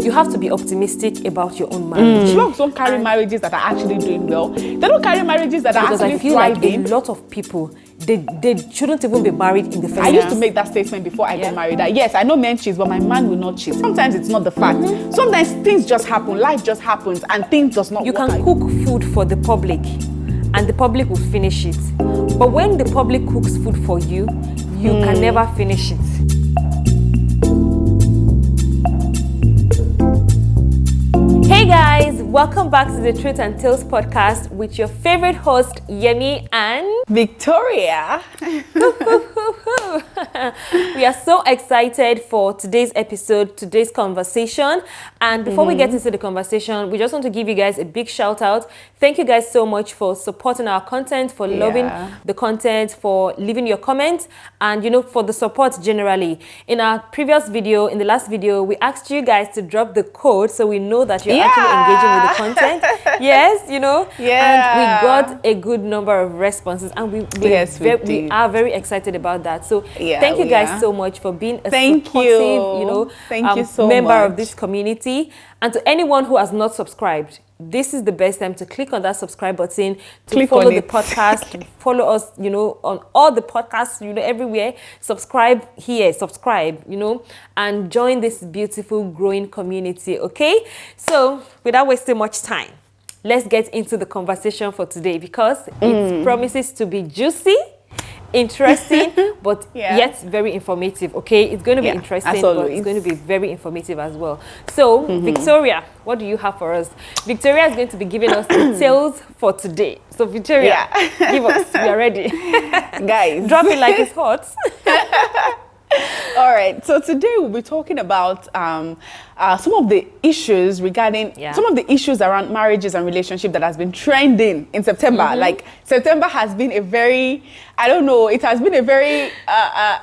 You have to be optimistic about your own marriage. Slugs don't carry marriages that are actually doing well. They don't carry marriages that are actually I feel thriving. like a lot of people, they shouldn't even be married in the first I used to make that statement before I got married. That yes, I know men cheat, but my man will not cheat. Sometimes it's not the fact. Sometimes things just happen. Life just happens, and things does not. You can cook food for the public, and the public will finish it. But when the public cooks food for you, you can never finish it. Hey guys, welcome back to the Truth and Tales podcast with your favorite host Yemi and Victoria. We are so excited for today's episode, today's conversation. And before we get into the conversation, we just want to give you guys a big shout out. Thank you guys so much for supporting our content, for loving the content, for leaving your comments, and for the support generally. In our previous video, in the last video, we asked you guys to drop the code so we know that you're actually engaging with the content. Yes, and we got a good number of responses, and we are very excited about that. So thank you guys so much for being a supportive, member of this community. And to anyone who has not subscribed, this is the best time to click on that subscribe button, to follow the podcast, to follow us, on all the podcasts, everywhere. Subscribe here, and join this beautiful growing community, okay? So without wasting much time, let's get into the conversation for today because it promises to be juicy, interesting, but yet very informative, okay? It's going to be interesting, but it's going to be very informative as well. So, Victoria, what do you have for us? Victoria is going to be giving us the tales for today. So, Victoria, give us. We are ready. Guys. Drop it like it's hot. All right, so today we'll be talking about some of the issues regarding some of the issues around marriages and relationships that has been trending in September. Like September has been a very, it has been a very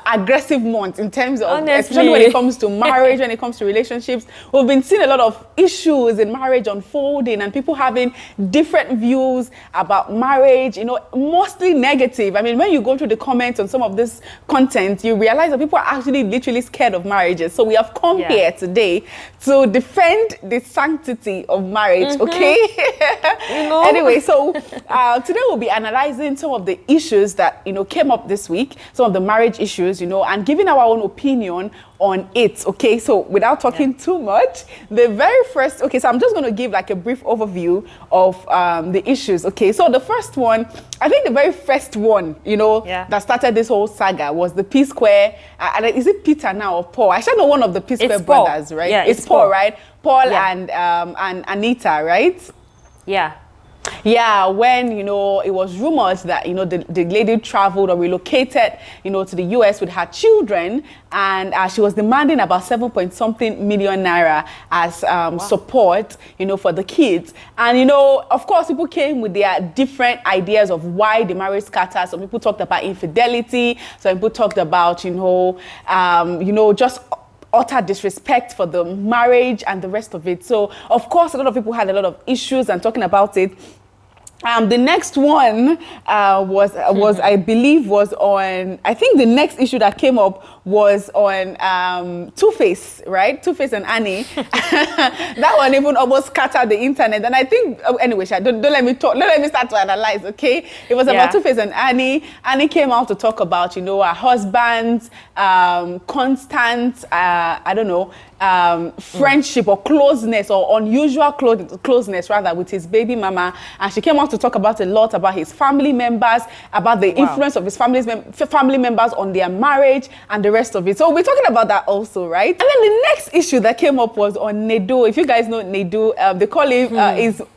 aggressive month in terms of, especially when it comes to marriage, when it comes to relationships. We've been seeing a lot of issues in marriage unfolding and people having different views about marriage, mostly negative. I mean, when you go through the comments on some of this content, you realize that people are actually literally scared of marriages. So we have come here today to defend the sanctity of marriage, okay? Anyway, so today we'll be analyzing some of the issues that, came up this week, some of the marriage issues, and giving our own opinion on it, okay? So without talking too much, the very first, so I'm just going to give like a brief overview of the issues, okay? So the first one, I think the very first one, that started this whole saga was the P Square, is it Peter now or Paul? I should know one of the P Square brothers, right? Yeah, it's Paul, right? Paul and Anita, right? Yeah, when, it was rumored that, the lady traveled or relocated, to the US with her children, and she was demanding about 7-point-something million naira as support, for the kids. And, of course, people came with their different ideas of why the marriage scattered. Some people talked about infidelity. Some people talked about, just utter disrespect for the marriage and the rest of it. So, of course, a lot of people had a lot of issues and talking about it. The next one was I believe was on, I think the next issue that came up was on Two-Face, right? Two-Face and Annie. That one even almost scattered the internet. And I think, anyway, don't let me talk. Don't let me start to analyze, okay? It was about Two-Face and Annie. Annie came out to talk about, her husband's constant, friendship or closeness or unusual closeness rather with his baby mama. And she came out to talk about a lot about his family members, about the influence of his family members on their marriage and the rest of it. So we're talking about that also, right? And then the next issue that came up was on Nedo. If you guys know Nedo, they call him,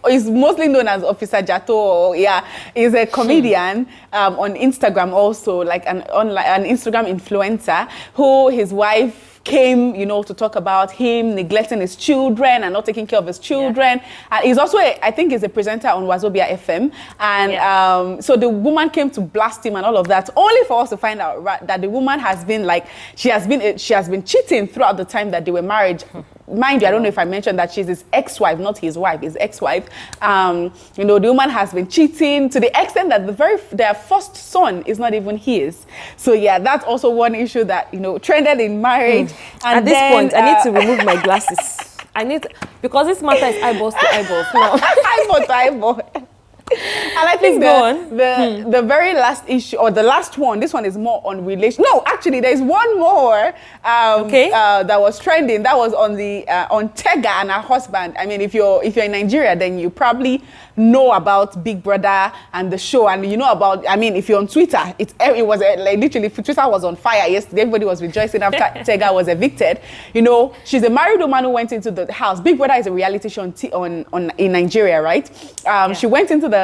is mostly known as Officer Jato. He's a comedian on Instagram also, like an Instagram influencer who his wife came, to talk about him neglecting his children and not taking care of his children. And he's also, I think he's a presenter on Wazobia FM. And so the woman came to blast him and all of that, only for us to find out that the woman has been she has been cheating throughout the time that they were married. Mind you, I don't know if I mentioned that she's his ex-wife, not his wife, his ex-wife. The woman has been cheating to the extent that their first son is not even his. So yeah, that's also one issue that, trended in marriage. And at this point, I need to remove my glasses. I need to, because this matter is eyeballs to eyeballs now. Eyeball to eyeball. And I think the very last issue, or the last one, this one is more on relation. No, actually, there's one more that was trending. That was on the on Tega and her husband. I mean, if you're in Nigeria, then you probably know about Big Brother and the show, and you know about. I mean, if you're on Twitter, it was like literally Twitter was on fire yesterday. Everybody was rejoicing after Tega was evicted. You know, she's a married woman who went into the house. Big Brother is a reality show in Nigeria, right? She went into the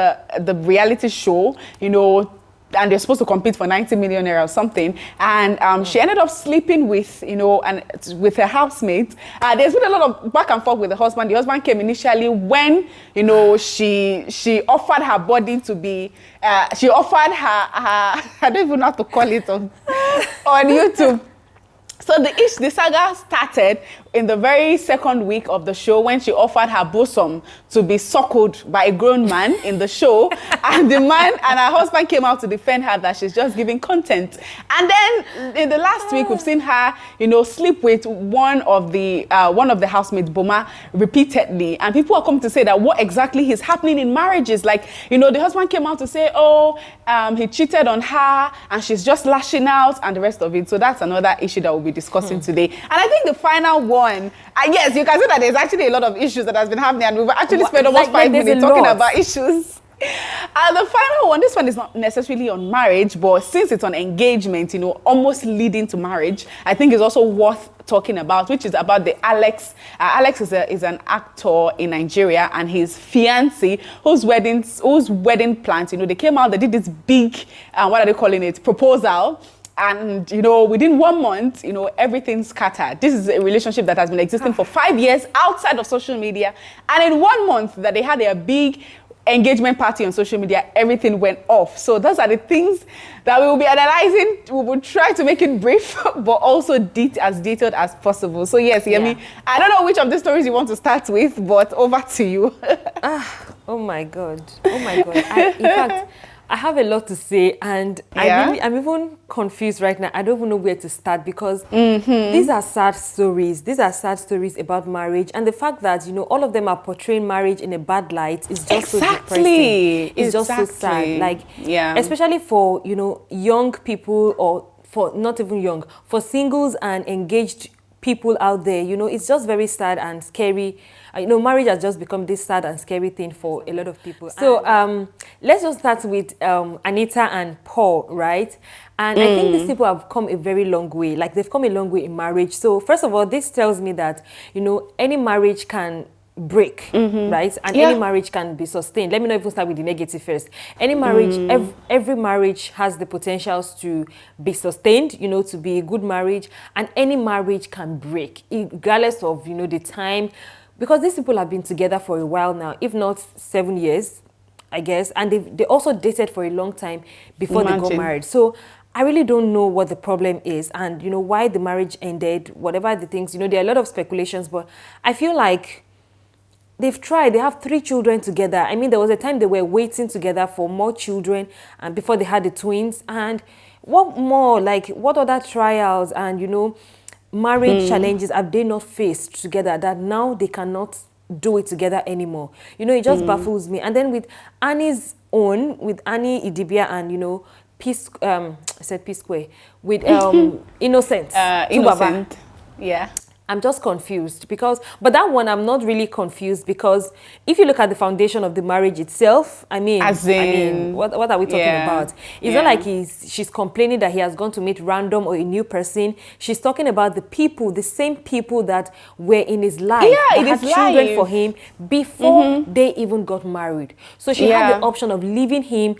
reality show, you know, and they're supposed to compete for 90 million naira or something, and she ended up sleeping with, you know, and with her housemate. There's been a lot of back and forth with the husband. The husband came initially when, you know, she offered her body to be, she offered her I don't even know how to call it on YouTube. So the saga started in the very second week of the show when she offered her bosom to be suckled by a grown man in the show, and the man and her husband came out to defend her that she's just giving content. And then in the last week, we've seen her, you know, sleep with one of the housemates, Boma, repeatedly, and people are coming to say that what exactly is happening in marriages. Like, you know, the husband came out to say, he cheated on her and she's just lashing out and the rest of it. So that's another issue that we'll be discussing today. And I think the final one, yes, you can see that there's actually a lot of issues that has been happening, and we've actually spent almost 5 minutes talking about issues. The final one, this one is not necessarily on marriage, but since it's on engagement, you know, almost leading to marriage, I think is also worth talking about, which is about the Alex. Alex is an actor in Nigeria, and his fiancée, whose wedding plans, you know, they came out, they did this big, what are they calling it, proposal. And, you know, within 1 month, you know, everything scattered. This is a relationship that has been existing for 5 years outside of social media. And in 1 month that they had a big engagement party on social media, everything went off. So those are the things that we will be analyzing. We will try to make it brief, but also as detailed as possible. So yes, Yemi, I don't know which of the stories you want to start with, but over to you. Oh my God. In fact, I have a lot to say, and I'm even confused right now. I don't even know where to start, because these are sad stories. These are sad stories about marriage, and the fact that, you know, all of them are portraying marriage in a bad light is just so depressing. It's just so sad. Like, especially for, you know, young people, or for not even young, for singles and engaged people out there, you know, it's just very sad and scary. You know, marriage has just become this sad and scary thing for a lot of people. So let's just start with Anita and Paul, right? And I think these people have come a very long way. Like, they've come a long way in marriage. So first of all, this tells me that, you know, any marriage can break, right? And any marriage can be sustained. Let me not even start with the negative first. Any marriage, every marriage has the potentials to be sustained, you know, to be a good marriage. And any marriage can break, regardless of, you know, the time. Because these people have been together for a while now, if not 7 years, I guess. And they also dated for a long time before they got married. So I really don't know what the problem is, and, you know, why the marriage ended, whatever the things. You know, there are a lot of speculations, but I feel like they've tried. They have 3 children together. I mean, there was a time they were waiting together for more children, and before they had the twins. And what more, like, what other trials and, you know, marriage challenges have they not faced together that now they cannot do it together anymore? You know, it just baffles me. And then with Annie's own, with Annie Idibia and, you know, I said P Square, with Innocent. Innocent, yeah. I'm just confused but that one I'm not really confused, because if you look at the foundation of the marriage itself, I mean, what are we talking about? It's not like she's complaining that he has gone to meet random or a new person. She's talking about the people, the same people that were in his life, that had children for him before they even got married. So she had the option of leaving him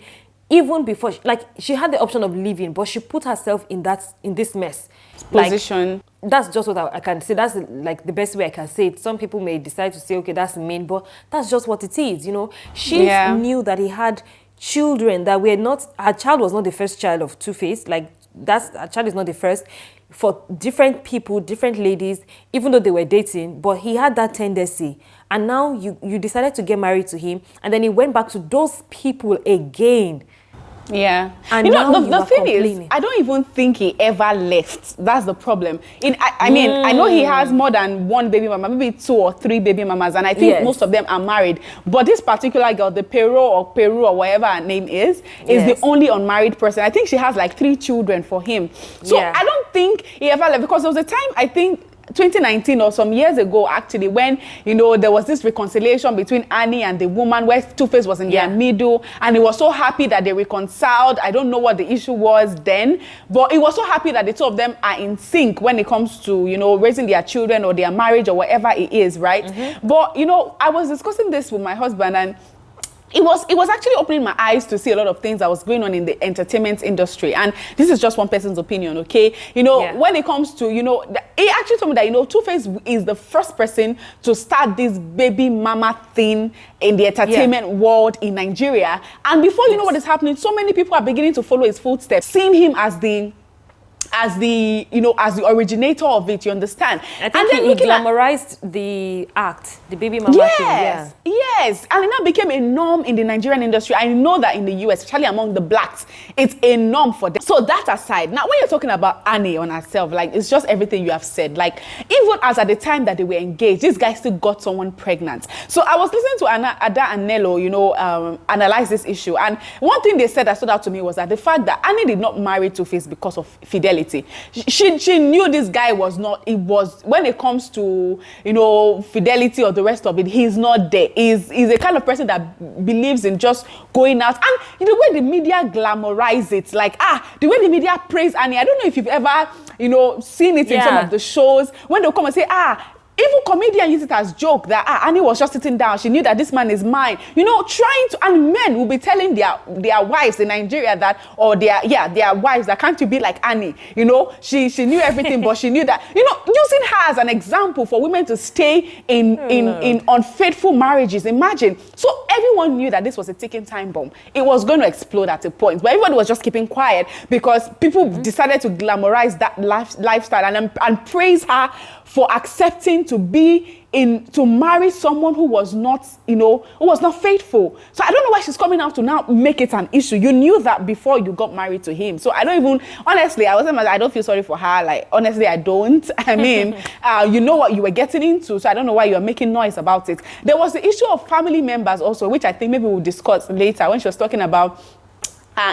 even before, she had the option of leaving, but she put herself in this mess position. Like, that's just what I can say. That's like the best way I can say it. Some people may decide to say, okay, that's mean, but that's just what it is. You know, she knew that he had children that were not, her child was not the first child of Two-Face. Like, her child is not the first, for different people, different ladies, even though they were dating, but he had that tendency. And now you decided to get married to him, and then he went back to those people again. Yeah. And you know, now the thing is, I don't even think he ever left. That's the problem. I mean, I know he has more than one baby mama, maybe 2 or 3 baby mamas, and I think most of them are married. But this particular girl, the Peru or whatever her name is the only unmarried person. I think she has like 3 children for him. So I don't think he ever left, because there was a time, I think, 2019 or some years ago actually, when there was this reconciliation between Annie and the woman, where Two-Face was in their middle, and he was so happy that they reconciled. I don't know what the issue was then, but he was so happy that the 2 of them are in sync when it comes to raising their children or their marriage or whatever it is, right? But I was discussing this with my husband, and it was actually opening my eyes to see a lot of things that was going on in the entertainment industry. And this is just one person's opinion, okay? When it comes to, he actually told me that, Two-Face is the first person to start this baby mama thing in the entertainment world in Nigeria. And before you know what is happening, so many people are beginning to follow his footsteps, seeing him as the originator of it, you understand? I think he glamorized the act, the baby mama thing. Yes, and it now became a norm in the Nigerian industry. I know that in the US, especially among the blacks, it's a norm for them. So that aside, now when you're talking about Annie on herself, like, it's just everything you have said. Like, even as at the time that they were engaged, this guy still got someone pregnant. So I was listening to Ada and Nello, analyze this issue. And one thing they said that stood out to me was that the fact that Annie did not marry Two-Face because of fidelity. She knew this guy was not, when it comes to, fidelity or the rest of it, he's not there. He's a kind of person that believes in just going out. And the way the media glamorize it, like, the way the media praise Annie, I don't know if you've ever, seen it in some of the shows, when they'll come and say, even comedians use it as joke that Annie was just sitting down. She knew that this man is mine. Trying to, and men will be telling their wives in Nigeria that, or their wives that, can't you be like Annie? She knew everything, but she knew that, using her as an example for women to stay in unfaithful marriages. Imagine. So everyone knew that this was a ticking time bomb. It was going to explode at a point, but everybody was just keeping quiet because people decided to glamorize that lifestyle and praise her for accepting to marry someone who was not, who was not faithful. So I don't know why she's coming out to now make it an issue. You knew that before you got married to him. So I don't even, honestly, I don't feel sorry for her. Like, honestly, I don't. I mean, you know what you were getting into, so I don't know why you're making noise about it. There was the issue of family members also, which I think maybe we'll discuss later, when she was talking about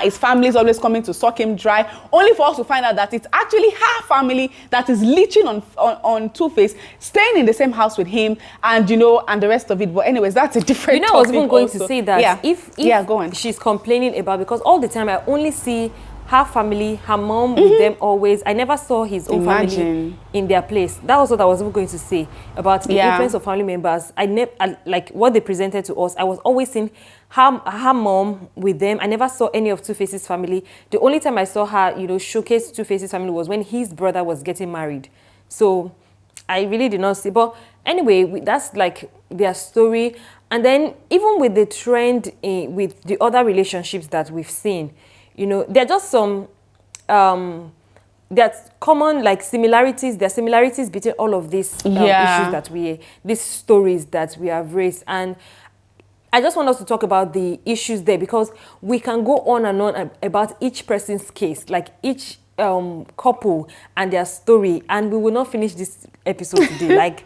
his family is always coming to suck him dry, only for us to find out that it's actually her family that is leeching on Two-Face, staying in the same house with him, and and the rest of it. But anyways, that's a different topic. I was even going to say that if go on. She's complaining about, because all the time I only see her family, her mom with them always. I never saw his own family in their place. That was what I was even going to say about the influence of family members. Like what they presented to us, I was always seeing her mom with them. I never saw any of Two-Face's family. The only time I saw her, showcase Two-Face's family was when his brother was getting married. So I really did not see. But anyway, that's like their story. And then even with the trend with the other relationships that we've seen, there are just some, there's common like similarities. There are similarities between all of these issues these stories that we have raised. And I just want us to talk about the issues there, because we can go on and on about each person's case, like each couple and their story, and we will not finish this episode today. Like,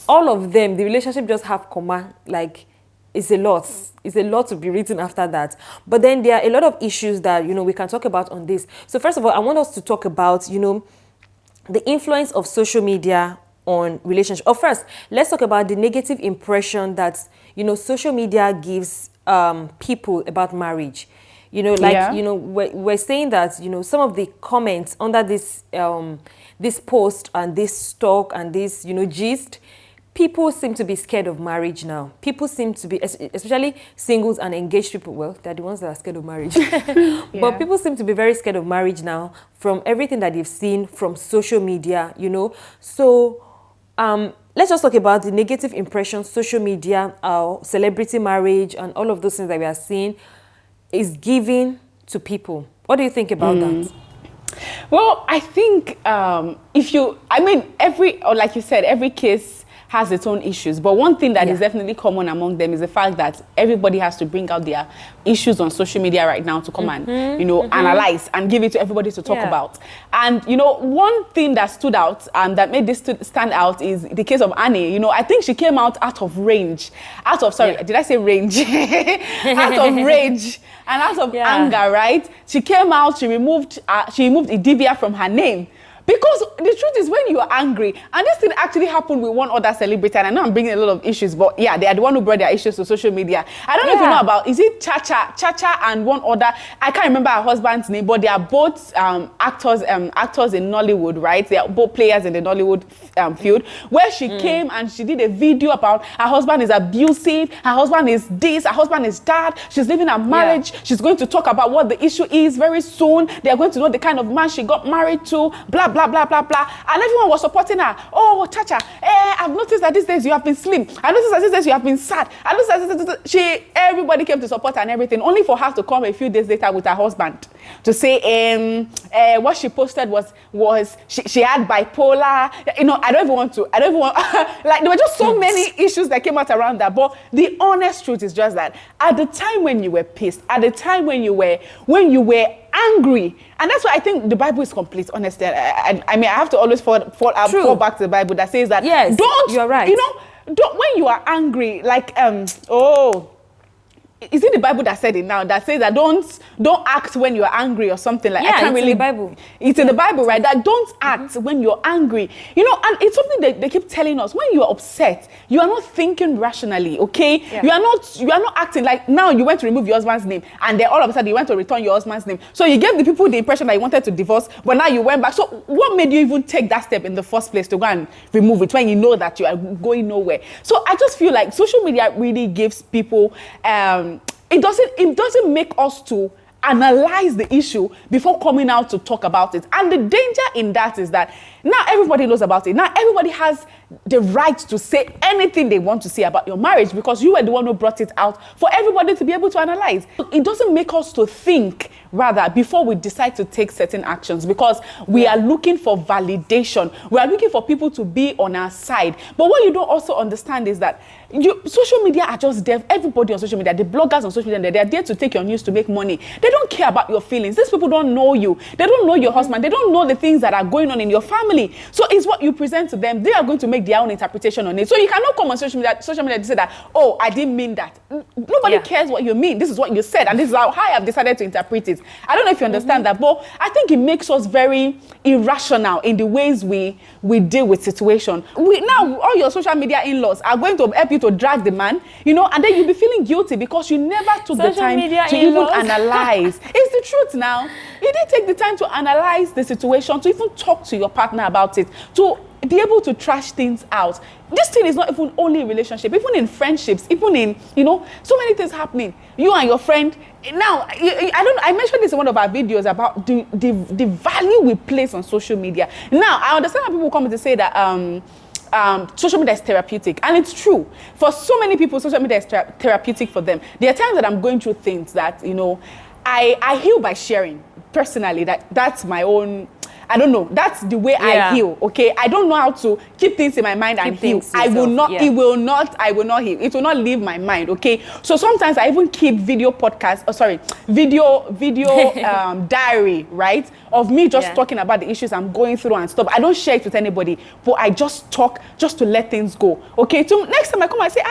all of them, the relationship just have comma, like, it's a lot. It's a lot to be written after that. But then there are a lot of issues that, we can talk about on this. So first of all, I want us to talk about, the influence of social media on relationships. Or first, let's talk about the negative impression that, social media gives people about marriage. We're saying that, some of the comments under this this post and this talk and this, gist, people seem to be scared of marriage now. People seem to be, especially singles and engaged people, well, they're the ones that are scared of marriage. But people seem to be very scared of marriage now from everything that they've seen from social media, So let's just talk about the negative impression social media, celebrity marriage, and all of those things that we are seeing is giving to people. What do you think about that? Well, I think like you said, every case has its own issues. But one thing that is definitely common among them is the fact that everybody has to bring out their issues on social media right now to come and, analyze and give it to everybody to talk about. And, one thing that stood out and that made this stand out is the case of Annie. I think she came out of rage, did I say range? Out of rage and out of anger, right? She came out, she removed Idibia from her name. Because the truth is, when you are angry, and this thing actually happened with one other celebrity, and I know I'm bringing a lot of issues, but yeah, they are the one who brought their issues to social media. I don't know if you know about, is it Chacha and one other, I can't remember her husband's name, but they are both actors in Nollywood, right? They are both players in the Nollywood field, where she came and she did a video about her husband is abusive, her husband is this, her husband is that, she's leaving her marriage, she's going to talk about what the issue is very soon, they are going to know the kind of man she got married to, blah, blah, blah, blah, blah. And everyone was supporting her. Oh, Chacha, I've noticed that these days you have been slim. I noticed that these days you have been sad. I noticed that everybody came to support her and everything, only for her to come a few days later with her husband to say what she posted was she had bipolar. I don't even want like, there were just so many issues that came out around that. But the honest truth is just that at the time when you were pissed, at the time when you were angry, and that's why I think the Bible is complete, honestly. I mean, I have to always fall back to the Bible that says that you're right. Don't, when you are angry, like is it the Bible that said it now? That says that don't act when you're angry or something like. I can't really. In the Bible. It's in the Bible, right? That don't act when you're angry. And it's something that they keep telling us. When you are upset, you are not thinking rationally. Okay, you are not acting like, now you went to remove your husband's name, and then all of a sudden you went to return your husband's name. So you gave the people the impression that you wanted to divorce, but now you went back. So what made you even take that step in the first place to go and remove it when you know that you are going nowhere? So I just feel like social media really gives people. It doesn't make us to analyze the issue before coming out to talk about it. And the danger in that is that now everybody knows about it. Now everybody has the right to say anything they want to say about your marriage because you were the one who brought it out for everybody to be able to analyze. It doesn't make us to think, rather, before we decide to take certain actions, because we are looking for validation. We are looking for people to be on our side. But what you don't also understand is that social media are just there. Everybody on social media, the bloggers on social media, they are there to take your news to make money. They don't care about your feelings. These people don't know you. They don't know your husband. They don't know the things that are going on in your family. So it's what you present to them. They are going to make their own interpretation on it. So you cannot come on social media to say that, oh, I didn't mean that. Nobody cares what you mean. This is what you said, and this is how I have decided to interpret it. I don't know if you understand that, but I think it makes us very irrational in the ways we deal with situation. Now all your social media in-laws are going to help you to drag the man, and then you'll be feeling guilty because you never took the time to even analyze. It's the truth now. You didn't take the time to analyze the situation, to even talk to your partner about it, to be able to trash things out. This thing is not even only in relationship, even in friendships, even in, so many things happening. You and your friend. Now, I mentioned this in one of our videos about the value we place on social media. Now, I understand how people come to say that social media is therapeutic, and it's true. For so many people, social media is therapeutic for them. There are times that I'm going through things that, I heal by sharing. Personally, that's my own, I don't know, that's the way I heal, okay? I don't know how to keep things in my mind and heal. I will not heal. It will not leave my mind, okay? So sometimes I even keep video diary, right? Of me just talking about the issues I'm going through and stuff. I don't share it with anybody, but I just talk just to let things go, okay? So next time I come, I say,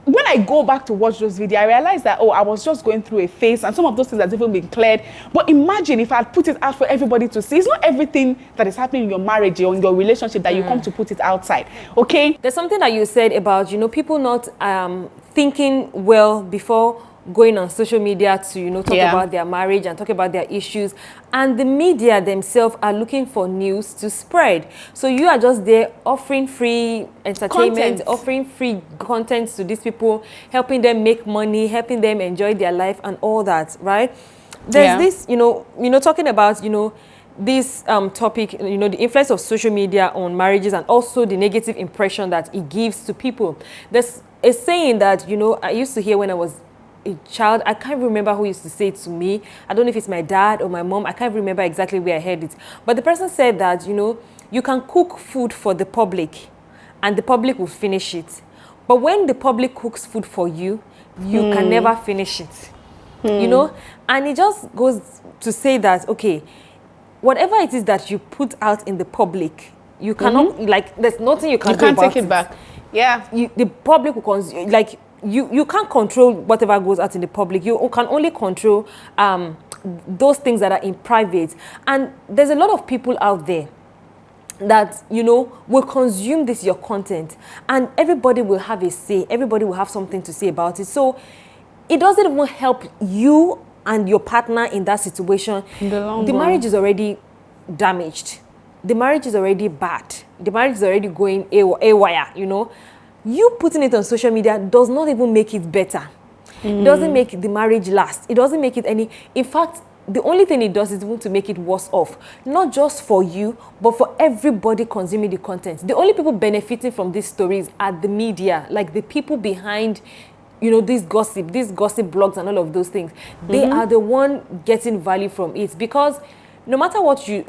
when I go back to watch those videos, I realize that, I was just going through a phase and some of those things have even been cleared. But imagine if I had put it out for everybody to see. It's not everything that is happening in your marriage or in your relationship that you come to put it outside, okay? There's something that you said about, people not thinking well before going on social media to, talk about their marriage and talk about their issues. And the media themselves are looking for news to spread. So you are just there offering free entertainment, offering free content to these people, helping them make money, helping them enjoy their life and all that, right? There's this, talking about, this topic, the influence of social media on marriages and also the negative impression that it gives to people. There's a saying that, I used to hear when I was a child. I can't remember who used to say it to me. I don't know if it's my dad or my mom. I can't remember exactly where I heard it. But the person said that, you can cook food for the public and the public will finish it. But when the public cooks food for you, you can never finish it. You know? And it just goes to say that, okay, whatever it is that you put out in the public, you cannot, like, there's nothing you can do about it. You can't take it back. Yeah. The public will consume, like, you can't control whatever goes out in the public. You can only control those things that are in private. And there's a lot of people out there that, you know, will consume your content, and everybody will have a say. Everybody will have something to say about it. So it doesn't even help you and your partner in that situation. In the long run. Marriage is already damaged. The marriage is already bad. The marriage is already going awry, you know. You putting it on social media does not even make it better. It doesn't make the marriage last. It doesn't make it any... In fact, the only thing it does is even to make it worse off. Not just for you, but for everybody consuming the content. The only people benefiting from these stories are the media, like the people behind, you know, these gossip blogs and all of those things. They are the one getting value from it, because no matter what you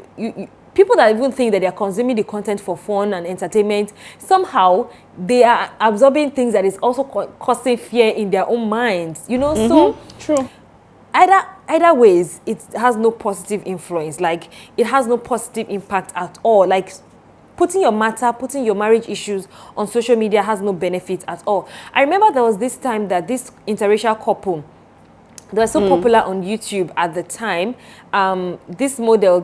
people that even think that they are consuming the content for fun and entertainment, somehow they are absorbing things that is also causing fear in their own minds, you know. So true. Either ways, it has no positive influence. Like, it has no positive impact at all. Like, putting your marriage issues on social media has no benefit at all. I remember there was this time that this interracial couple, they were so popular on YouTube at the time. This model,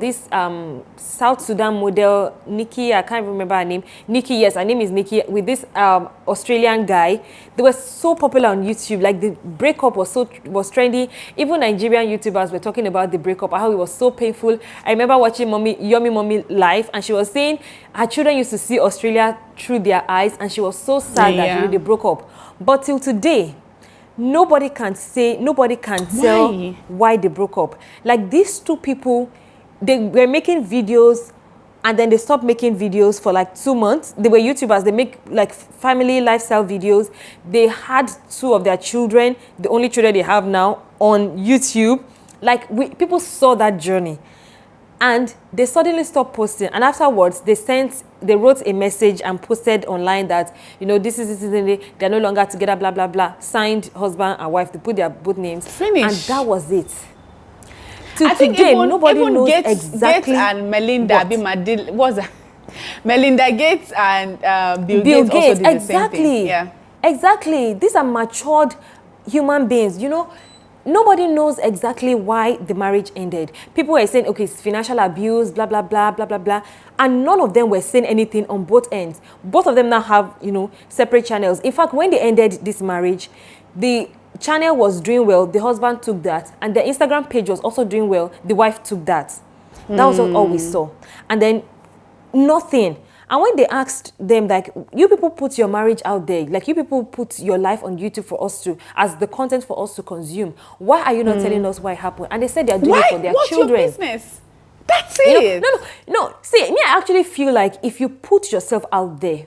South Sudan model, Nikki, I can't remember her name. Nikki, yes, her name is Nikki, with this Australian guy. They were so popular on YouTube. Like, the breakup was trendy. Even Nigerian YouTubers were talking about the breakup, how it was so painful. I remember watching Yomi Mommy live, and she was saying her children used to see Australia through their eyes, and she was so sad that they broke up. But till today, nobody can tell why they broke up. Like, these two people, they were making videos, and then they stopped making videos for like 2 months. They were YouTubers. They make like family lifestyle videos. They had 2 of their children, the only children they have now, on YouTube. Like, people saw that journey, and they suddenly stopped posting. And afterwards, they wrote a message and posted online that, you know, they're no longer together, blah, blah, blah. Signed husband and wife. They put their both names. Finish. And that was it. I think today, even knows Gates, exactly Gates and Melinda Melinda Gates and Bill Gates also did the same thing. Yeah. Exactly. These are matured human beings, you know. Nobody knows exactly why the marriage ended. People were saying, okay, it's financial abuse, blah, blah, blah, blah, blah, blah. And none of them were saying anything on both ends. Both of them now have, you know, separate channels. In fact, when they ended this marriage, the channel was doing well. The husband took that. And the Instagram page was also doing well. The wife took that. That was all we saw. And then nothing. And when they asked them, like, you people put your marriage out there, like, you people put your life on YouTube for us to, as the content for us to consume, why are you not telling us why it happened? And they said they're doing it for their children. What's your business? That's it. You know, no. See, me, I actually feel like if you put yourself out there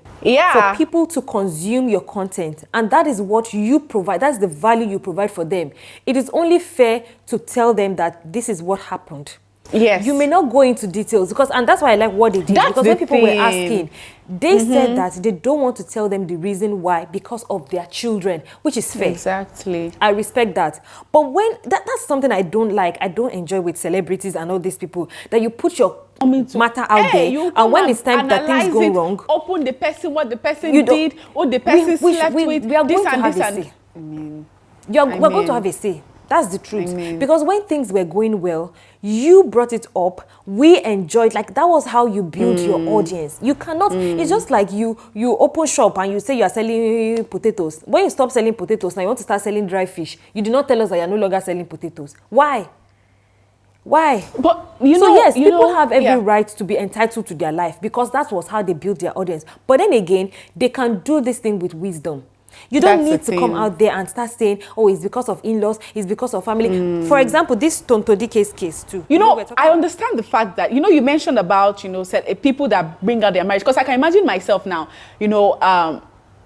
for people to consume your content, and that is what you provide, that's the value you provide for them, it is only fair to tell them that this is what happened. Yes. You may not go into details, and that's why I like what they did. Because when people were asking, they said that they don't want to tell them the reason why, because of their children, which is fair. Exactly. I respect that. But when that's something I don't like, I don't enjoy with celebrities and all these people, that you put your matter out there, and when it's time that things go wrong, open the person, what the person did, what the person slept with, we are going to have a say. We're going to have a say. That's the truth. Because when things were going well, you brought it up, we enjoyed, like, that was how you build your audience. You cannot, it's just like you open shop and you say you are selling potatoes. When you stop selling potatoes, now you want to start selling dry fish. You did not tell us that you're no longer selling potatoes. Why? But yes, people have every right to be entitled to their life, because that was how they built their audience. But then again, they can do this thing with wisdom. You don't need to come out there and start saying, oh, it's because of in-laws, it's because of family. For example, this Tonto Dike's case too. You know, I understand the fact that, you mentioned about, people that bring out their marriage. Because I can imagine myself now,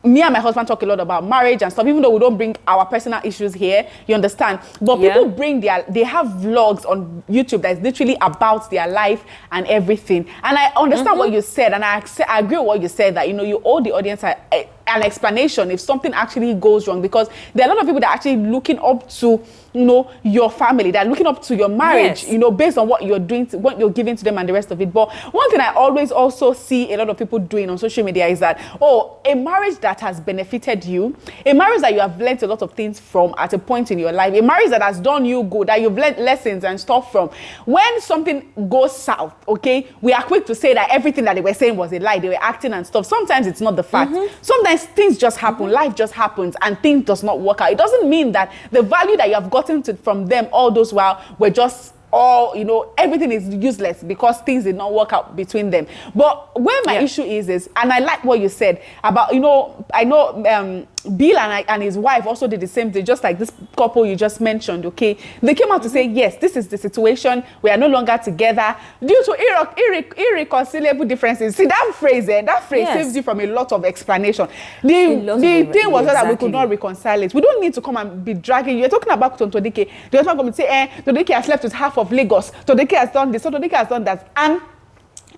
me and my husband talk a lot about marriage and stuff, even though we don't bring our personal issues here, you understand? But people they have vlogs on YouTube that is literally about their life and everything. And I understand what you said, and I agree with what you said, that, you know, you owe the audience an explanation if something actually goes wrong, because there are a lot of people that are actually looking up to, you know, your family, that are looking up to your marriage, you know, based on what you're doing, what you're giving to them and the rest of it. But one thing I always also see a lot of people doing on social media is that, oh, a marriage that has benefited you, a marriage that you have learned a lot of things from at a point in your life, a marriage that has done you good, that you've learned lessons and stuff from. When something goes south, okay, we are quick to say that everything that they were saying was a lie, they were acting and stuff. Sometimes it's not the fact. Sometimes things just happen, life just happens, and things does not work out. It doesn't mean that the value that you have gotten from them all those while were just all, you know, everything is useless because things did not work out between them. But where my issue is, and I like what you said about, you know, I know Bill and his wife also did the same thing, just like this couple you just mentioned, okay? They came out to say, yes, this is the situation. We are no longer together due to irreconcilable differences. See, that phrase saves you from a lot of explanation. The thing was that we could not reconcile it. We don't need to come and be dragging. You're talking about Todeke. The husband come and say, Todeke has slept with half of Lagos. Todeke has done this. So Todeke has done that. And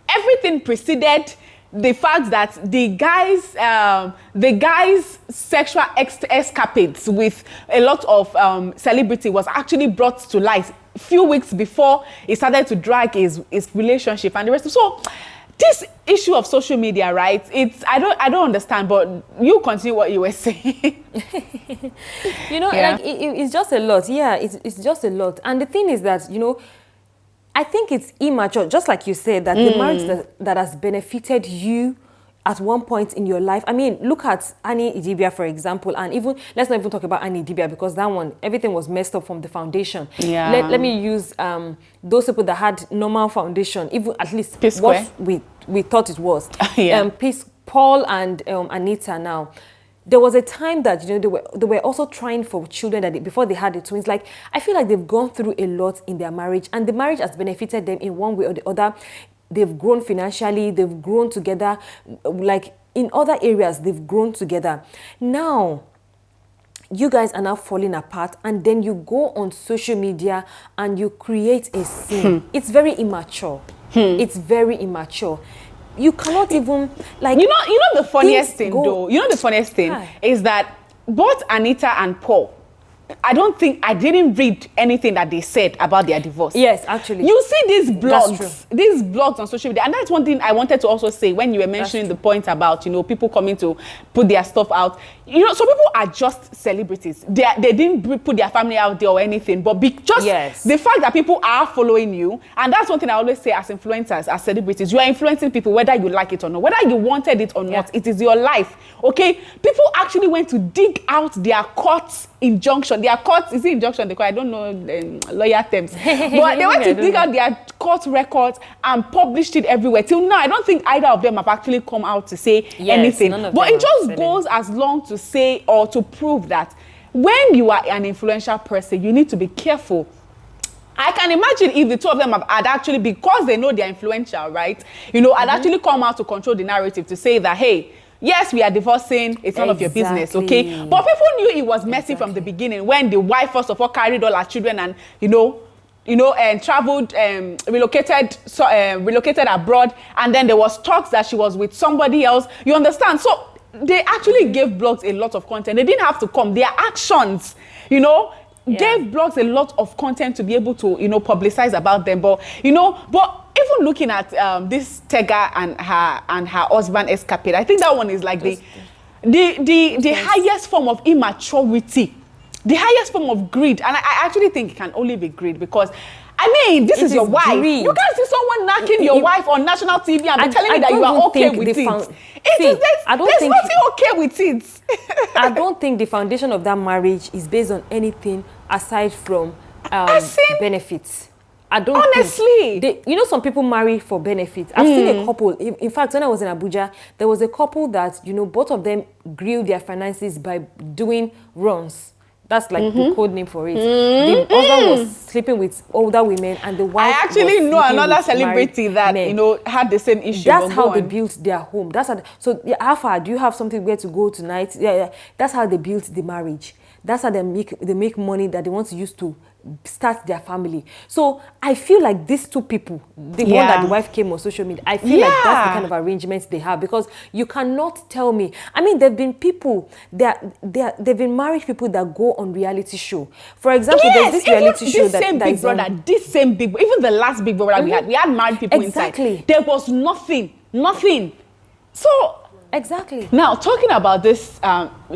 everything preceded the fact that the guy's sexual escapades with a lot of celebrity was actually brought to light a few weeks before he started to drag his relationship and the rest. So this issue of social media, right? I don't understand, but you continue what you were saying. You know, like it's just a lot. Yeah, it's just a lot. And the thing is that, you know, I think it's immature, just like you said, that the marriage that has benefited you at one point in your life. I mean, look at Annie Idibia, for example, and even, let's not even talk about Annie Idibia, because that one, everything was messed up from the foundation. Yeah. Let me use those people that had normal foundation, even at least what we thought it was. Paul and Anita now. There was a time that, you know, they were also trying for children before they had the twins. Like, I feel like they've gone through a lot in their marriage, and the marriage has benefited them in one way or the other. They've grown financially, they've grown together, like in other areas, they've grown together. Now, you guys are now falling apart, and then you go on social media and you create a scene. It's very immature. It's very immature. You cannot even, like... You know the funniest thing, though? You know the funniest thing is that both Anita and Paul, I didn't read anything that they said about their divorce. Yes, actually. You see these blogs on social media, and that's one thing I wanted to also say when you were mentioning the point about, you know, people coming to put their stuff out. You know, some people are just celebrities. They didn't put their family out there or anything, but just the fact that people are following you, and that's one thing I always say as influencers, as celebrities, you are influencing people whether you like it or not, whether you wanted it or not. It is your life, okay? People actually went to dig out their court injunction. Their court, is it injunction? I don't know lawyer terms. But they went to dig out their court records and published it everywhere. Till now, I don't think either of them have actually come out to say anything. But it just goes as long to say or to prove that when you are an influential person, you need to be careful. I can imagine if the two of them had actually, because they know they're influential, right? You know, had actually come out to control the narrative to say that, hey, yes, we are divorcing. It's none of your business, okay? But people knew it was messy from the beginning when the wife, first of all, carried all her children and, and traveled, relocated abroad. And then there was talks that she was with somebody else. You understand? So they actually gave blogs a lot of content. They didn't have to come. Their actions, gave blogs a lot of content to be able to, publicize about them. But, even looking at this Tega and her husband escapade, I think that one is like the highest form of immaturity, the highest form of greed. And I actually think it can only be greed because, this is your wife. Greed. You can't see someone knocking your wife on national TV and be telling me that you are okay with it. There's nothing okay with it. I don't think the foundation of that marriage is based on anything aside from benefits. I don't honestly. Some people marry for benefits. I've seen a couple. In fact, when I was in Abuja, there was a couple that, both of them grew their finances by doing runs. That's like the code name for it. The husband was sleeping with older women, and the wife. I actually was know another with celebrity that men. you know had the same issue. That's how they built their home. That's how. So yeah, how far do you have something where to go tonight? Yeah. That's how they built the marriage. That's how they make money that they want to use to start their family. So I feel like these two people, the one that the wife came on social media, I feel like that's the kind of arrangements they have, because you cannot tell me. I mean, there've been people they've been married people that go on reality show. For example, there's this reality show this same Big Brother, even the last Big Brother we had married people inside. There was nothing. So exactly. Now, talking about this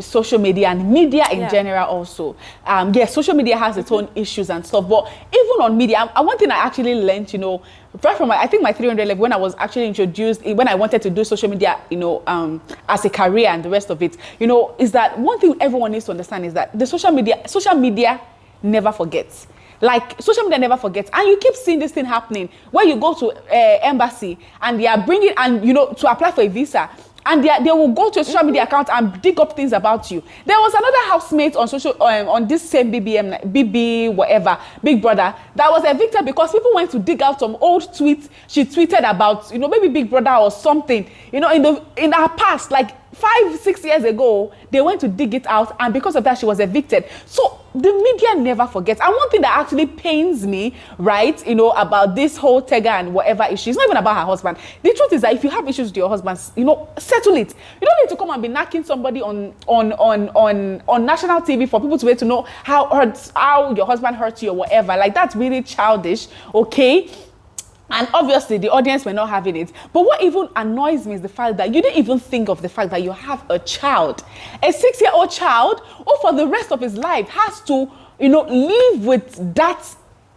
social media and media in general also, social media has its own issues and stuff, but even on media, one thing I actually learned, you know, right from I think my 300 level, when I was actually introduced, when I wanted to do social media, you know, as a career and the rest of it, you know, is that one thing everyone needs to understand is that the social media never forgets. Like, social media never forgets. And you keep seeing this thing happening where you go to embassy and they are bringing, and, you know, to apply for a visa. And they will go to a social media account and dig up things about you. There was another housemate on this same Big Brother, that was evicted because people went to dig out some old tweets she tweeted about, you know, maybe Big Brother or something, you know, in her past, like 5-6 years ago, they went to dig it out, and because of that, she was evicted. So the media never forgets. And one thing that actually pains me, right, you know, about this whole Tega and whatever issue, it's not even about her husband. The truth is that if you have issues with your husband, you know, settle it. You don't need to come and be knocking somebody on national TV for people to be able to know how your husband hurts you or whatever. Like, that's really childish, okay? And obviously, the audience were not having it. But what even annoys me is the fact that you didn't even think of the fact that you have a child. A 6-year-old child who for the rest of his life has to, you know, live with that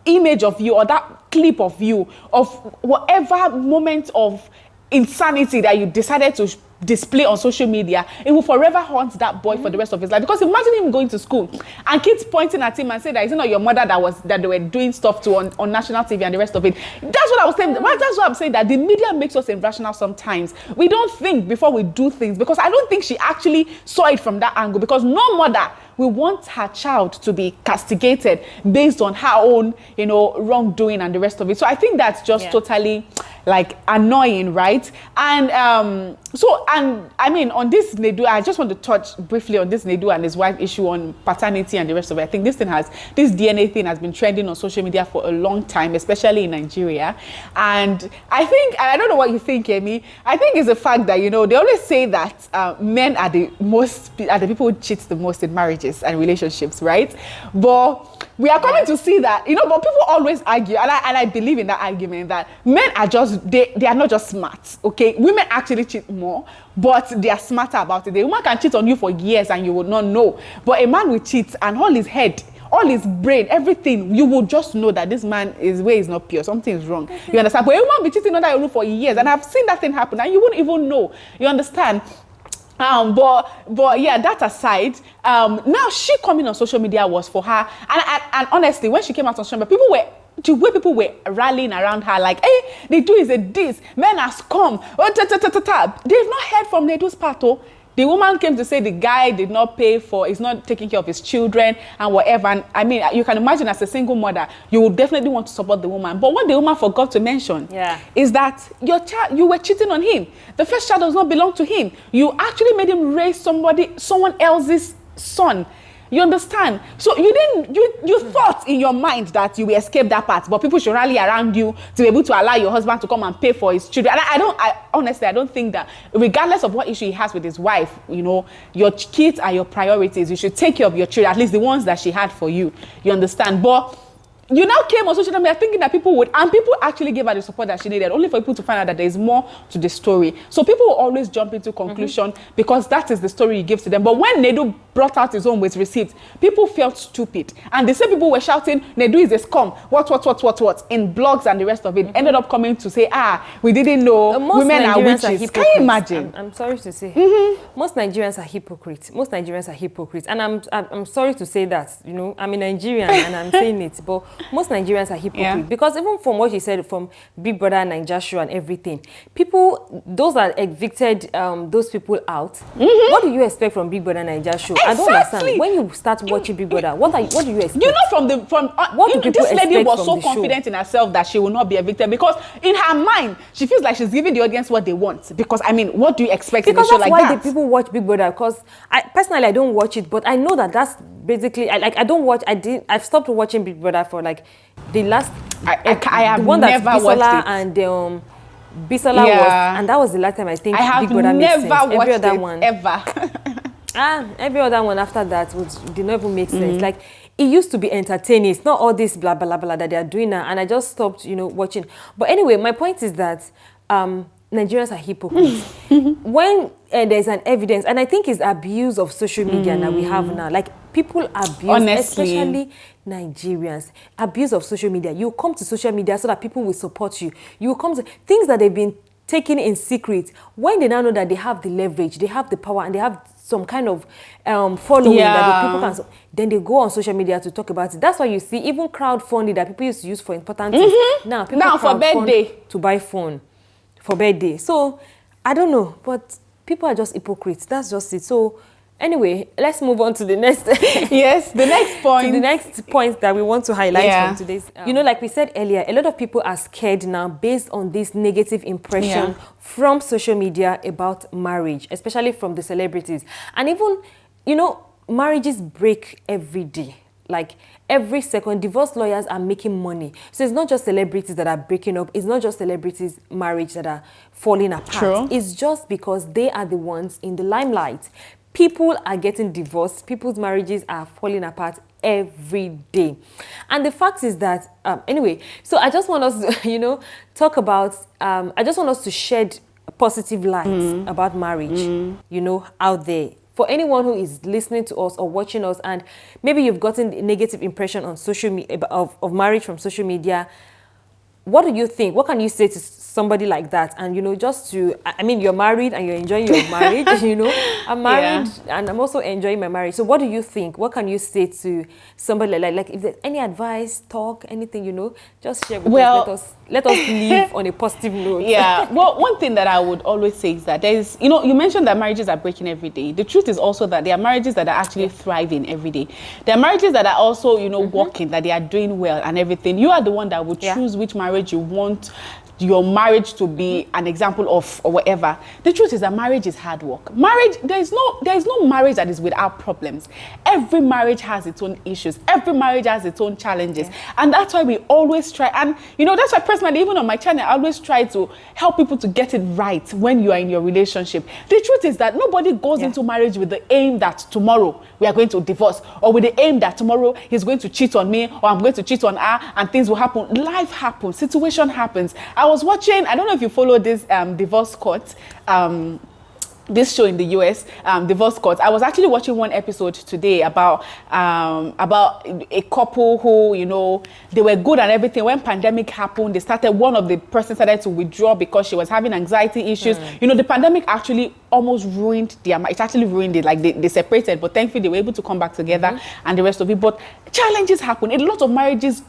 image of you or that clip of you, of whatever moment of insanity that you decided to display on social media. It will forever haunt that boy for the rest of his life. Because imagine him going to school and kids pointing at him and saying that it's not your mother that they were doing stuff to on national TV and the rest of it. That's what I was saying. That's what I'm saying, that the media makes us irrational sometimes. We don't think before we do things, because I don't think she actually saw it from that angle, because no mother will want her child to be castigated based on her own, you know, wrongdoing and the rest of it. So I think that's just totally like annoying, right? And I mean, on this Nedu, I just want to touch briefly on this Nedu and his wife issue on paternity and the rest of it. I think this DNA thing has been trending on social media for a long time, especially in Nigeria. And I don't know what you think, Amy. I think it's the fact that, you know, they always say that men are the people who cheat the most in marriages and relationships, right? But we are coming to see that, you know, but people always argue, and I believe in that argument, that men are just, they are not just smart, okay? Women actually cheat more, but they are smarter about it. The woman can cheat on you for years and you will not know. But a man will cheat, and all his head, all his brain, everything, you will just know that this man, his way is not pure. Something is wrong. You understand? But a woman will be cheating under your roof for years, and I've seen that thing happen, and you won't even know. You understand? But yeah, that aside, now she coming on social media was for her, and honestly, when she came out on social media, people were rallying around her like, hey, they do is a this, men has come, they've not heard from Nedu's part. The woman came to say the guy did not pay for, is not taking care of his children and whatever. And I mean, you can imagine as a single mother, you would definitely want to support the woman. But what the woman forgot to mention is that your child, you were cheating on him. The first child does not belong to him. You actually made him raise someone else's son. You understand? So you thought in your mind that you will escape that part, but people should rally around you to be able to allow your husband to come and pay for his children. And honestly, I don't think that, regardless of what issue he has with his wife, you know, your kids are your priorities. You should take care of your children, at least the ones that she had for you. You understand? But you now came on social media thinking that people would, and people actually gave her the support that she needed, only for people to find out that there is more to the story. So people will always jump into conclusion because that is the story you give to them. But when Nedu brought out his own with receipts, people felt stupid. And the same people were shouting, Nedu is a scum, what, in blogs and the rest of it, ended up coming to say, we didn't know women are witches. Can you imagine? I'm sorry to say, most Nigerians are hypocrites. And I'm sorry to say that, you know, I'm a Nigerian and I'm saying it, but most Nigerians are hypocrites because even from what you said, from Big Brother, Naija show and everything, those that evicted those people out, what do you expect from Big Brother, Naija show? I don't understand. When you start watching Big Brother, what do you expect? You know, what do people this lady expect was from so the confident show? in herself that she will not be evicted, because in her mind she feels like she's giving the audience what they want. Because I mean, what do you expect in a show like that? Because that's why the people watch Big Brother. Because I don't watch it, but I know that's basically I don't watch. I've stopped watching Big Brother for like the last. I have the one never that watched it. And Bisola was, and that was the last time I think I have Big Brother made sense. never watched Every other it one ever. Every other one after that did not even make sense. Like, it used to be entertaining. It's not all this blah blah blah that they are doing now, and I just stopped, watching. But anyway, my point is that Nigerians are hypocrites. When there's an evidence, and I think it's abuse of social media that we have now. Like, people abuse, honestly, especially Nigerians, abuse of social media. You come to social media so that people will support you. You come to things that they've been taking in secret. When they now know that they have the leverage, they have the power, and they have some kind of following that the people can, then they go on social media to talk about it. That's why you see even crowdfunding that people used to use for important things. Now people for birthday to buy phone for birthday. So I don't know, but people are just hypocrites. That's just it. So anyway, let's move on to the next. Yes, the next point. To the next point that we want to highlight from today's. Like we said earlier, a lot of people are scared now based on this negative impression from social media about marriage, especially from the celebrities. And even, marriages break every day. Like, every second, divorce lawyers are making money. So it's not just celebrities that are breaking up. It's not just celebrities' marriage that are falling apart. True. It's just because they are the ones in the limelight. People are getting divorced. People's marriages are falling apart every day. And the fact is that, anyway, so I just want us to, talk about, I just want us to shed positive light about marriage, out there. For anyone who is listening to us or watching us, and maybe you've gotten a negative impression on social media of marriage from social media, what do you think? What can you say to somebody like that? And, just to, you're married and you're enjoying your marriage, I'm married and I'm also enjoying my marriage. So what do you think? What can you say to somebody like if there's any advice, talk, anything, just share with us. Let us live on a positive note. Yeah. Well, one thing that I would always say is that there's, you mentioned that marriages are breaking every day. The truth is also that there are marriages that are actually thriving every day. There are marriages that are also, working, that they are doing well and everything. You are the one that would choose which marriage you want your marriage to be an example of, or whatever. The truth is that marriage is hard work. Marriage, there is no marriage that is without problems. Every marriage has its own issues. Every marriage has its own challenges. And that's why we always try, and that's why personally, even on my channel, I always try to help people to get it right when you are in your relationship. The truth is that nobody goes into marriage with the aim that tomorrow we are going to divorce, or with the aim that tomorrow he's going to cheat on me, or I'm going to cheat on her, and things will happen. Life happens, situation happens. I was watching, I don't know if you follow this divorce court, this show in the US, Divorce Court. I was actually watching one episode today about a couple who, they were good and everything. When pandemic happened, one of the persons started to withdraw because she was having anxiety issues. The pandemic actually almost ruined their marriage. It actually ruined it. Like, they separated, but thankfully they were able to come back together and the rest of it. But challenges happen. A lot of marriages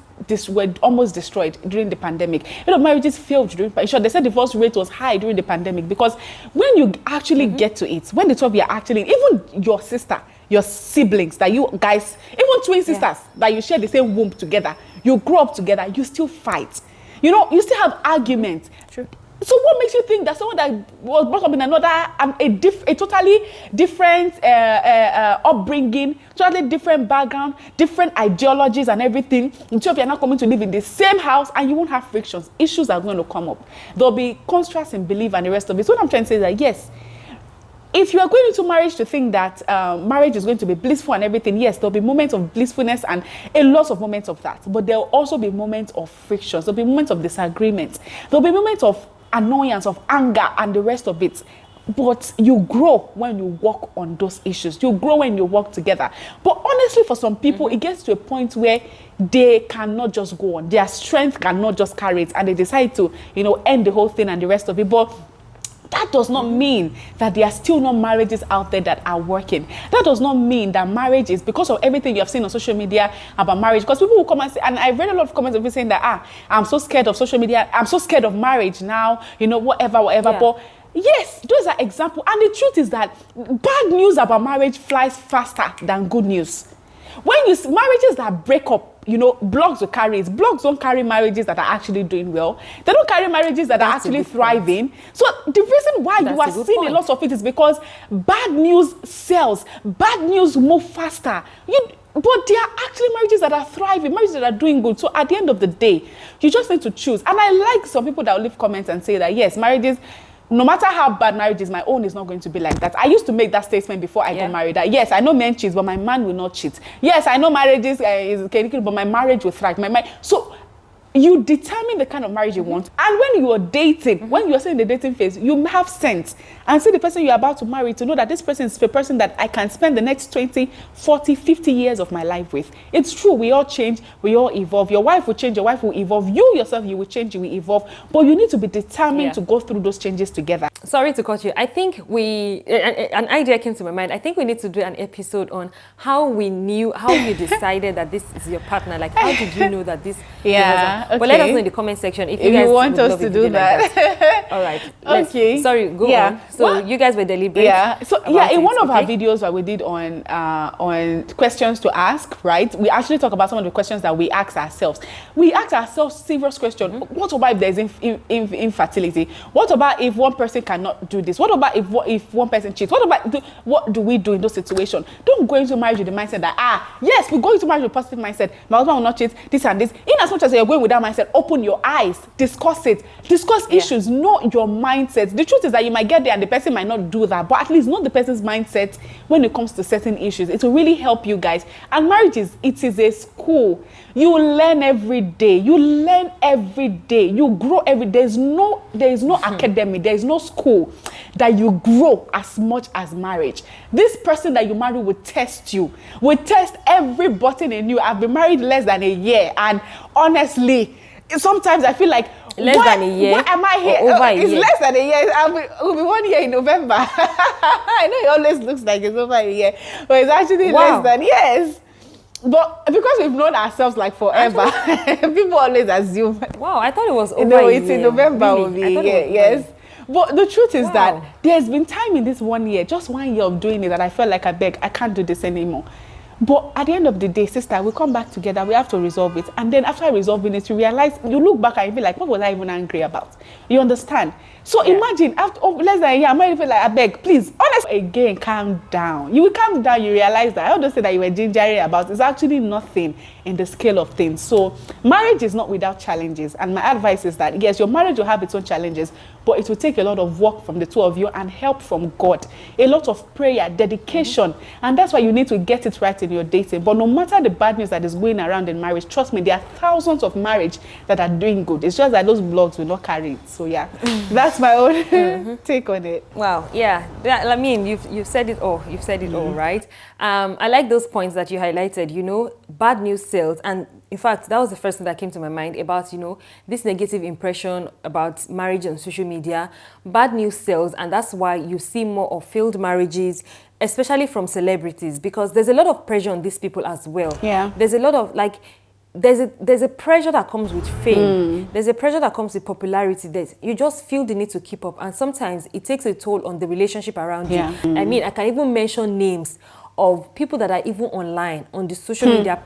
were almost destroyed during the pandemic. A lot of marriages failed during. They said divorce rate was high during the pandemic, because when you actually get to it, when the two of you are actually, even your sister, your siblings, that you guys, even twin sisters, that you share the same womb together, you grow up together, you still fight. You still have arguments. True. So what makes you think that someone that was brought up in a totally different upbringing, totally different background, different ideologies and everything, the two of you are not coming to live in the same house, and you won't have frictions? Issues are going to come up. There'll be contrast in belief and the rest of it. So what I'm trying to say is that, yes, if you are going into marriage to think that marriage is going to be blissful and everything, yes, there'll be moments of blissfulness and a lot of moments of that. But there'll also be moments of frictions. There'll be moments of disagreement. There'll be moments of annoyance, of anger, and the rest of it. But you grow when you work on those issues. You grow when you work together. But honestly, for some people, it gets to a point where they cannot just go on. Their strength cannot just carry it, and they decide to, end the whole thing and the rest of it. But that does not mean that there are still no marriages out there that are working. That does not mean that marriage is, because of everything you have seen on social media about marriage. Because people will come and say, and I've read a lot of comments of people saying that, I'm so scared of social media, I'm so scared of marriage now, whatever. Yeah. But Yes, those are examples. And the truth is that bad news about marriage flies faster than good news. When you see marriages that break up, blogs will carry it. Blogs don't carry marriages that are actually doing well. They don't carry marriages that are actually thriving. So the reason why you are seeing a lot of it is because bad news sells. Bad news move faster. But there are actually marriages that are thriving, marriages that are doing good. So at the end of the day, you just need to choose. And I like some people that will leave comments and say that, yes, marriages, no matter how bad marriage is, my own is not going to be like that. I used to make that statement before I got married. That yes, I know men cheat, but my man will not cheat. Yes, I know marriages is but my marriage will thrive. So you determine the kind of marriage you want. And when you are dating, when you are still in the dating phase, you have sense and see the person you're about to marry to know that this person is the person that I can spend the next 20, 40, 50 years of my life with. It's true, we all change, we all evolve. Your wife will change, your wife will evolve. You yourself, you will change, you will evolve. But you need to be determined to go through those changes together. Sorry to cut you. I think an idea came to my mind. I think we need to do an episode on how you decided that this is your partner. Like, how did you know that this Okay. But let us know in the comment section if you guys want us to do that. All right. Okay. Sorry, go on. So you guys were deliberate. Yeah. So in one of our videos that we did on questions to ask, right? We actually talk about some of the questions that we ask ourselves. We ask ourselves serious questions. What about if there's infertility? What about if one person cannot do this? What about if one person cheats? What do we do in those situations? Don't go into marriage with the mindset that yes, we go into marriage with a positive mindset. My husband will not cheat. This and this. In as much as you're going with that mindset, open your eyes, discuss it, discuss issues, know your mindset. The truth is that you might get there and the person might not do that, but at least know the person's mindset when it comes to certain issues. It will really help you guys. And marriage is a school. You learn every day. You learn every day. You grow every day. There is no academy. There is no school that you grow as much as marriage. This person that you marry will test you, will test every button in you. I've been married less than a year, and honestly, sometimes I feel like less than a year. Why am I here? Over a it's year. Less than a year. It'll be 1 year in November. I know it always looks like it's over a year, but it's actually less than yes. But because we've known ourselves like forever, people always assume. Wow, I thought it was over a year. It's in November. Really? Will be a year. Yes. But the truth is that there's been time in this 1 year, just 1 year of doing it, that I felt like I can't do this anymore. But at the end of the day, sister, we come back together, we have to resolve it. And then after resolving it, you realize, you look back and you feel like, what was I even angry about? You understand? So imagine, after less than a year, I might feel like, I beg, please, honestly, again, calm down. You will calm down, you realize that, I don't say that you were gingery about, it's actually nothing in the scale of things. So marriage is not without challenges. And my advice is that, yes, your marriage will have its own challenges, but it will take a lot of work from the two of you and help from God. A lot of prayer, dedication. And that's why you need to get it right in your dating. But no matter the bad news that is going around in marriage, trust me, there are thousands of marriages that are doing good. It's just that those blogs will not carry it. So that's my own take on it. Wow, I mean, you've said it all. You've said it all, right? I like those points that you highlighted. Bad news sells, and in fact, that was the first thing that came to my mind about this negative impression about marriage on social media. Bad news sells, and that's why you see more of failed marriages, especially from celebrities, because there's a lot of pressure on these people as well. Yeah, there's a lot of there's a pressure that comes with fame. There's a pressure that comes with popularity that you just feel the need to keep up. And sometimes it takes a toll on the relationship around you. I mean, I can even mention names of people that are even online on the social media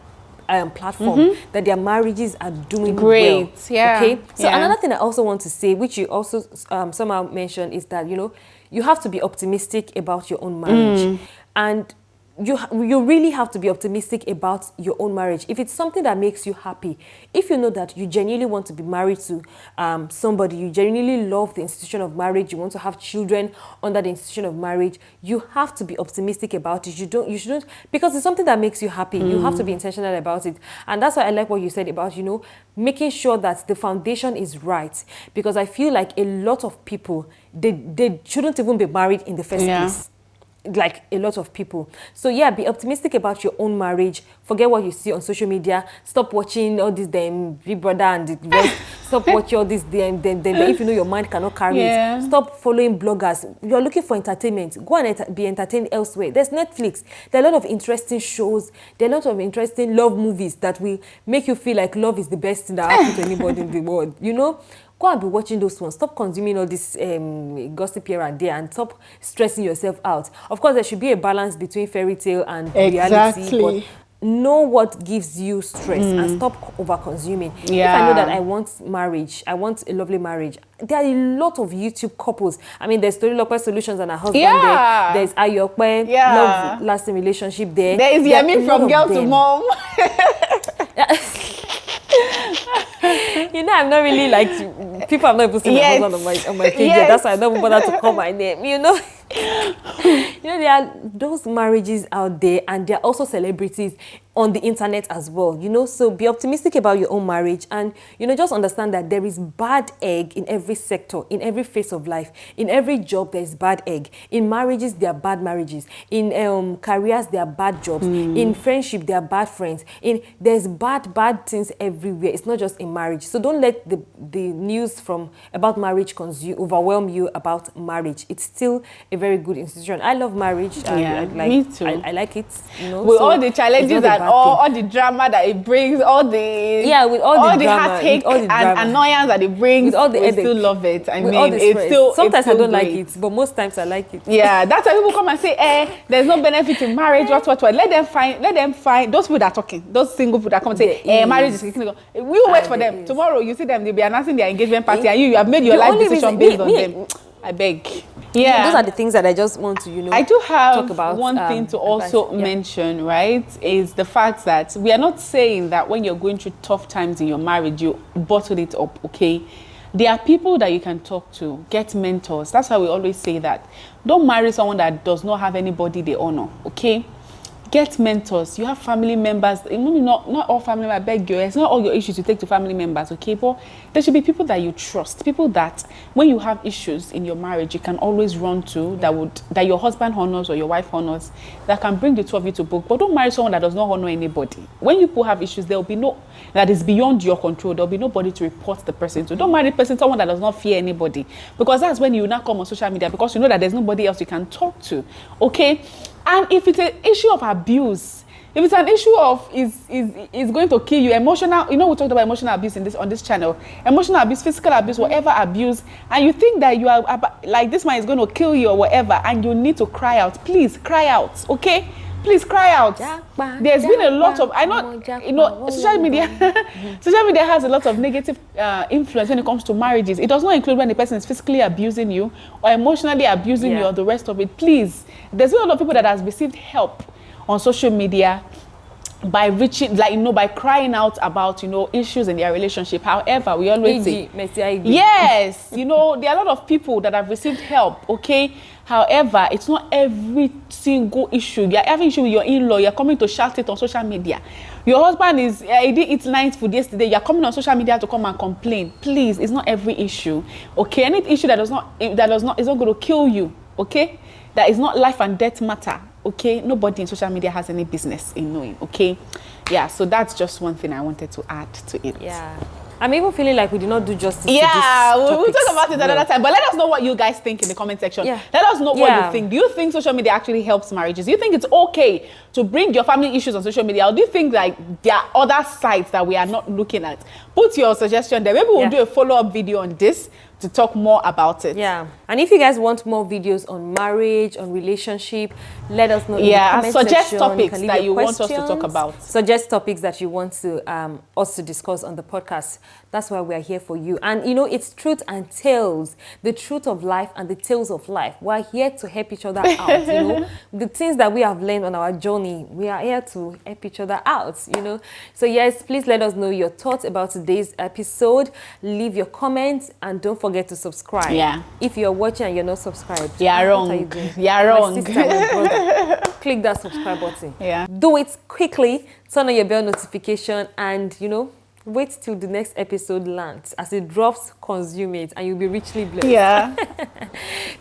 platform that their marriages are doing great. Well. Yeah. Okay. So another thing I also want to say, which you also somehow mentioned, is that you have to be optimistic about your own marriage. And you really have to be optimistic about your own marriage. If it's something that makes you happy, if you know that you genuinely want to be married to somebody, you genuinely love the institution of marriage, you want to have children under the institution of marriage, you have to be optimistic about it. You shouldn't, because it's something that makes you happy. You have to be intentional about it. And that's why I like what you said about, making sure that the foundation is right. Because I feel like a lot of people, they shouldn't even be married in the first place. Like a lot of people. So be optimistic about your own marriage. Forget what you see on social media. Stop watching all this Big Brother and the rest. Stop watching all this if you know your mind cannot carry it. Stop following bloggers. You're looking for entertainment. Go and be entertained elsewhere. There's Netflix. There are a lot of interesting shows. There are a lot of interesting love movies that will make you feel like love is the best thing that happened to anybody in the world. go and be watching those ones. Stop consuming all this gossip here and there, and stop stressing yourself out. Of course, there should be a balance between fairy tale and reality, but know what gives you stress and stop over consuming. If I know that I want marriage, I want a lovely marriage, there are a lot of YouTube couples. I mean, there's Torilokwe Solutions and her husband there. There's Ayokwe, love lasting relationship there. There is Yemi from girl to mom. You know, I'm not really like, people have not even seen my husband on my page yet. That's why I don't bother to call my name, you know. You know, there are those marriages out there, and there are also celebrities on the internet as well, you know. So be optimistic about your own marriage, and, you know, just understand that there is bad egg in every sector, in every phase of life. In every job, there is bad egg. In marriages, there are bad marriages. In careers, there are bad jobs. In friendship, there are bad friends. There's bad things everywhere. It's not just in marriage. So don't let the news about marriage overwhelm you about marriage. It's still a very good institution. I love marriage. Me too. I like it. You know, with all the challenges and all the drama that it brings, with all the heartache and annoyance that it brings, with all the we still love it. I mean, it's still sometimes I don't great. like it, but most times I like it. Yeah, that's why people come and say, there's no benefit in marriage. What? Let them find those people that are talking, those single people that come and say, marriage is kicking. We wait for them. Tomorrow you see them, they'll be announcing their engagement party, and you have made your life decision based on them. I beg. Yeah, those are the things that I just want to, you know. I do have talk about, one thing to also mention, right? Is the fact that we are not saying that when you're going through tough times in your marriage, you bottle it up, okay? There are people that you can talk to, get mentors. That's why we always say that. Don't marry someone that does not have anybody they honor, okay? Get mentors. You have family members. Not all family members, I beg you. It's not all your issues you take to family members, okay? But there should be people that you trust. People that, when you have issues in your marriage, you can always run to, that your husband honors or your wife honors, that can bring the two of you to book. But don't marry someone that does not honor anybody. When you people have issues, there will be that is beyond your control. There will be nobody to report the person to. Don't marry someone that does not fear anybody. Because that's when you now come on social media, because you know that there's nobody else you can talk to, okay? And if it's an issue of abuse, if it's an issue of is going to kill you, emotional, you know, we talked about emotional abuse on this channel, emotional abuse, physical abuse, whatever abuse, and you think that you are like this man is going to kill you or whatever, and you need to cry out, please cry out, okay? Please cry out. There's been a lot of, social media has a lot of negative influence when it comes to marriages. It does not include when the person is physically abusing you or emotionally abusing you or the rest of it. Please, there's been a lot of people that has received help on social media by reaching, by crying out about, issues in their relationship. However, we always say, yes, there are a lot of people that have received help, okay? However, it's not every single issue. You're having issue with your in-law, you're coming to shout it on social media. Your husband he didn't eat nice food yesterday, you're coming on social media to come and complain. Please, it's not every issue, okay? Any issue is not going to kill you, okay? That is not life and death matter, okay? Nobody in social media has any business in knowing, okay? Yeah, so that's just one thing I wanted to add to it. Yeah. I'm even feeling like we did not do justice to this we'll talk about it another time. But let us know what you guys think in the comment section. Yeah. Let us know what you think. Do you think social media actually helps marriages? Do you think it's okay to bring your family issues on social media? Or do you think like there are other sites that we are not looking at? Put your suggestion there. Maybe we'll do a follow-up video on this to talk more about it. Yeah. And if you guys want more videos on marriage, on relationship, let us know in the comment suggest section. Topics that you want us to talk about. Suggest topics that you want to us to discuss on the podcast. That's why we are here for you. And it's truth and tales, the truth of life and the tales of life. We're here to help each other out. The things that we have learned on our journey, we are here to help each other out. So yes, please let us know your thoughts about today's episode. Leave your comments and don't forget to subscribe. Yeah. If you're watching and you're not subscribed, you're wrong. What are you doing? You're wrong. My sister, my brother. Click that subscribe button. Yeah. Do it quickly. Turn on your bell notification and wait till the next episode lands. As it drops, consume it and you'll be richly blessed. Yeah.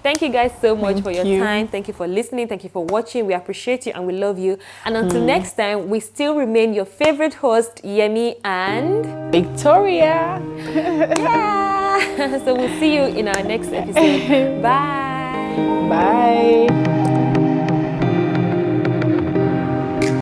Thank you guys so much for your time. Thank you for listening. Thank you for watching. We appreciate you and we love you. And until next time, we still remain your favorite host, Yemi and Victoria. Yeah. So we'll see you in our next episode. Bye. Bye.